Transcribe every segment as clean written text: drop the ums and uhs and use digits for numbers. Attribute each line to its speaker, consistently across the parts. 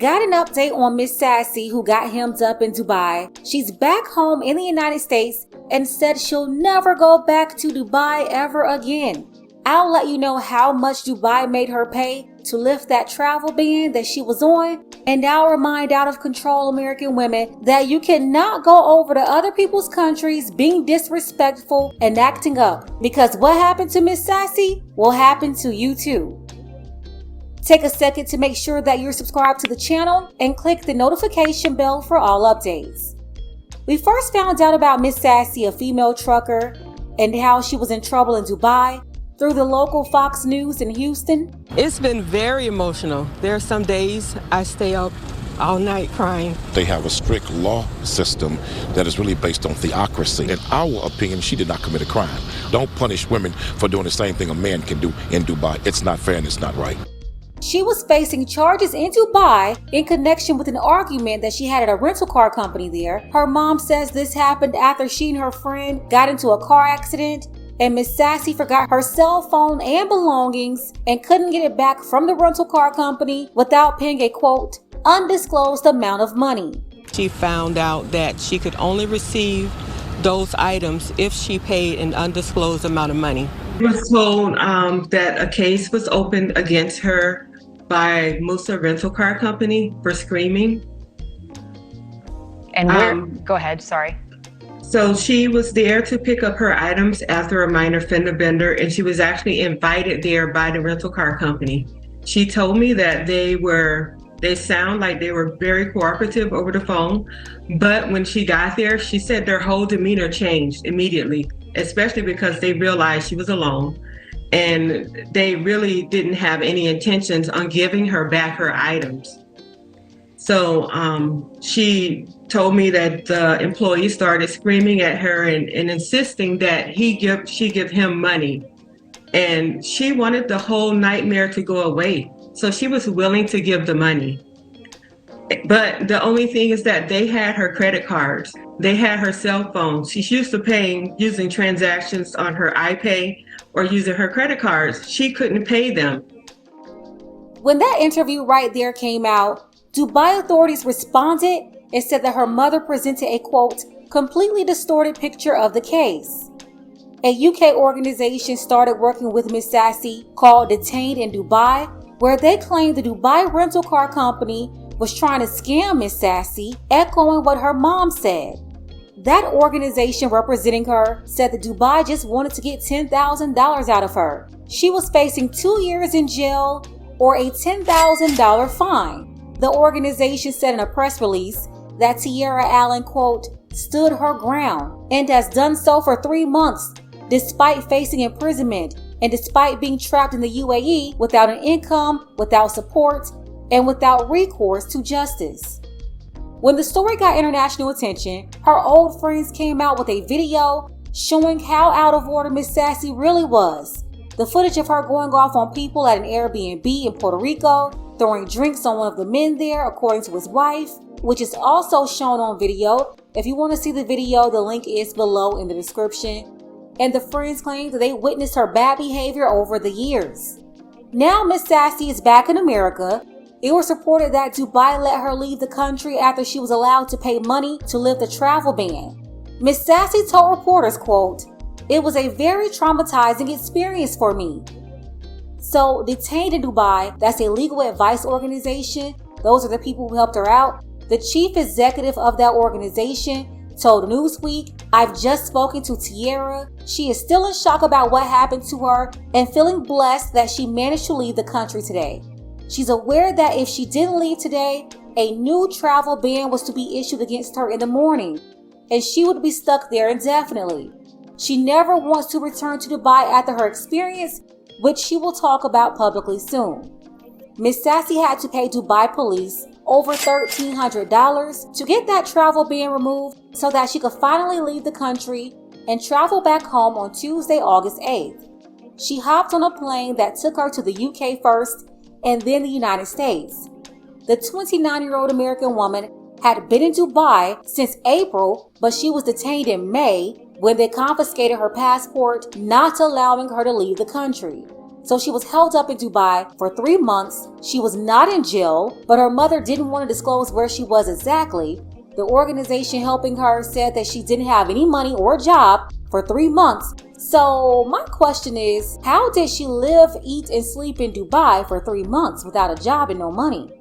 Speaker 1: Got an update on Miss Sassy, who got hemmed up in Dubai. She's back home in the United States and said she'll never go back to Dubai ever again. I'll let you know how much Dubai made her pay to lift that travel ban that she was on, and I'll remind out-of-control American women that you cannot go over to other people's countries being disrespectful and acting up, because what happened to Miss Sassy will happen to you too. Take a second to make sure that you're subscribed to the channel and click the notification bell for all updates. We first found out about Miss Sassy, a female trucker, and how she was in trouble in Dubai through the local Fox News in Houston.
Speaker 2: It's been very emotional. There are some days I stay up all night crying.
Speaker 3: They have a strict law system that is really based on theocracy. In our opinion, she did not commit a crime. Don't punish women for doing the same thing a man can do in Dubai. It's not fair and it's not right.
Speaker 1: She was facing charges in Dubai in connection with an argument that she had at a rental car company there. Her mom says this happened after she and her friend got into a car accident, and Miss Sassy forgot her cell phone and belongings and couldn't get it back from the rental car company without paying a, quote, undisclosed amount of money.
Speaker 2: She found out that she could only receive those items if she paid an undisclosed amount of money.
Speaker 4: I was told that a case was opened against her by Musa Rental Car Company for screaming.
Speaker 5: And where, go ahead, sorry.
Speaker 4: So she was there to pick up her items after a minor fender bender, and she was actually invited there by the rental car company. She told me that they sound like they were very cooperative over the phone, but when she got there, she said their whole demeanor changed immediately, especially because they realized she was alone, and they really didn't have any intentions on giving her back her items. So she told me that the employee started screaming at her and insisting that she give him money. And she wanted the whole nightmare to go away. So she was willing to give the money. But the only thing is that they had her credit cards. They had her cell phone. She's used to paying using transactions on her iPay or using her credit cards. She couldn't pay them.
Speaker 1: When that interview right there came out, Dubai authorities responded and said that her mother presented a, quote, completely distorted picture of the case. A UK organization started working with Miss Sassy called Detained in Dubai, where they claimed the Dubai rental car company was trying to scam Miss Sassy, echoing what her mom said. That organization representing her said that Dubai just wanted to get $10,000 out of her. She was facing 2 years in jail or a $10,000 fine. The organization said in a press release that Tiara Allen, quote, stood her ground and has done so for 3 months, despite facing imprisonment and despite being trapped in the UAE without an income, without support, and without recourse to justice. When the story got international attention, her old friends came out with a video showing how out of order Miss Sassy really was. The footage of her going off on people at an Airbnb in Puerto Rico, throwing drinks on one of the men there, according to his wife, which is also shown on video. If you want to see the video, the link is below in the description. And the friends claim that they witnessed her bad behavior over the years. Now Miss Sassy is back in America. It was reported that Dubai let her leave the country after she was allowed to pay money to lift the travel ban. Miss Sassy told reporters, quote, it was a very traumatizing experience for me. So Detained in Dubai, that's a legal advice organization. Those are the people who helped her out. The chief executive of that organization told Newsweek, I've just spoken to Tiara. She is still in shock about what happened to her and feeling blessed that she managed to leave the country today. She's aware that if she didn't leave today, a new travel ban was to be issued against her in the morning, and she would be stuck there indefinitely. She never wants to return to Dubai after her experience, which she will talk about publicly soon. Miss Sassy had to pay Dubai police over $1,300 to get that travel ban removed so that she could finally leave the country and travel back home on Tuesday, August 8th. She hopped on a plane that took her to the UK first and then the United States. The 29-year-old American woman had been in Dubai since April, but she was detained in May when they confiscated her passport, not allowing her to leave the country. So she was held up in Dubai for 3 months. She was not in jail, but her mother didn't want to disclose where she was exactly. The organization helping her said that she didn't have any money or job for 3 months. So my question is, how did she live, eat, and sleep in Dubai for 3 months without a job and no money?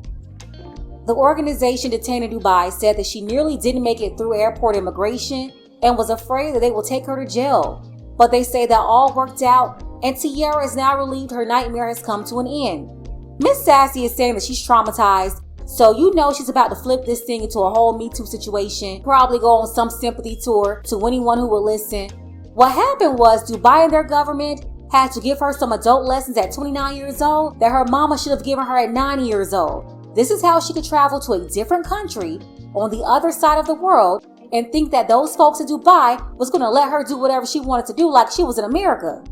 Speaker 1: The organization detained in Dubai said that she nearly didn't make it through airport immigration and was afraid that they will take her to jail. But they say that all worked out, and Tiara is now relieved her nightmare has come to an end. Miss Sassy is saying that she's traumatized, so you know she's about to flip this thing into a whole Me Too situation, probably go on some sympathy tour to anyone who will listen. What happened was Dubai and their government had to give her some adult lessons at 29 years old that her mama should have given her at 9 years old. This is how she could travel to a different country on the other side of the world and think that those folks in Dubai was going to let her do whatever she wanted to do like she was in America.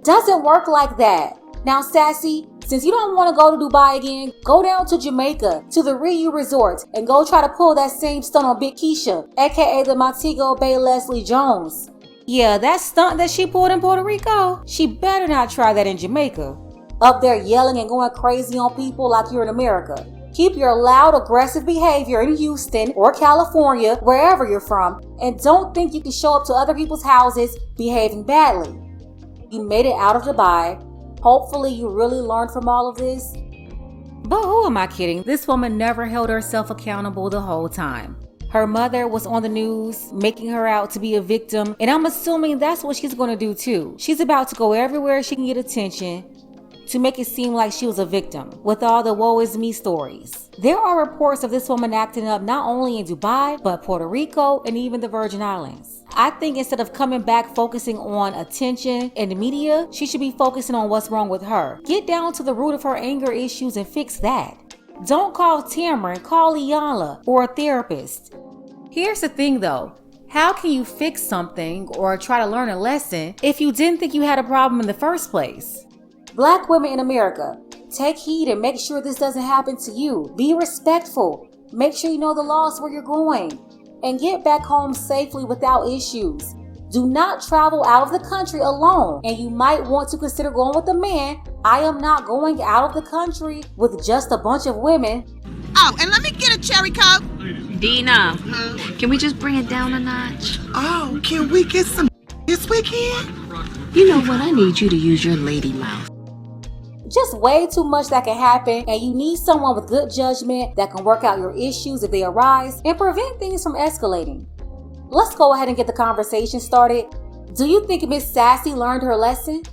Speaker 1: Doesn't work like that. Now, Sassy, since you don't want to go to Dubai again, go down to Jamaica, to the Riu Resort, and go try to pull that same stunt on Big Keisha, aka the Montego Bay Leslie Jones. Yeah, that stunt that she pulled in Puerto Rico, she better not try that in Jamaica. Up there yelling and going crazy on people like you're in America. Keep your loud, aggressive behavior in Houston or California, wherever you're from, and don't think you can show up to other people's houses behaving badly. You made it out of Dubai. Hopefully you really learned from all of this. But who am I kidding? This woman never held herself accountable the whole time. Her mother was on the news, making her out to be a victim, and I'm assuming that's what she's going to do too. She's about to go everywhere she can get attention to make it seem like she was a victim with all the woe is me stories. There are reports of this woman acting up not only in Dubai, but Puerto Rico and even the Virgin Islands. I think instead of coming back focusing on attention and the media, she should be focusing on what's wrong with her. Get down to the root of her anger issues and fix that. Don't call Tamron, call Iyanla or a therapist. Here's the thing though, how can you fix something or try to learn a lesson if you didn't think you had a problem in the first place? Black women in America, take heed and make sure this doesn't happen to you. Be respectful. Make sure you know the laws where you're going. And get back home safely without issues. Do not travel out of the country alone. And you might want to consider going with a man. I am not going out of the country with just a bunch of women.
Speaker 6: Oh, and let me get a cherry Coke.
Speaker 7: Dina, can we just bring it down a notch?
Speaker 6: Oh, can we get some this weekend?
Speaker 7: You know what? I need you to use your lady mouth.
Speaker 1: Just way too much that can happen, and you need someone with good judgment that can work out your issues if they arise and prevent things from escalating. Let's go ahead and get the conversation started. Do you think Miss Sassy learned her lesson?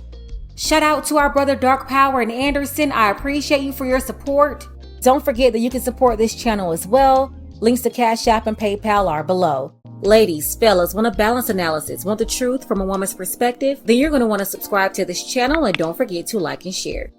Speaker 1: Shout out to our brother Dark Power and Anderson. I appreciate you for your support. Don't forget that you can support this channel as well. Links to Cash App and PayPal are below. Ladies, fellas, want a balanced analysis, want the truth from a woman's perspective? Then you're going to want to subscribe to this channel and don't forget to like and share.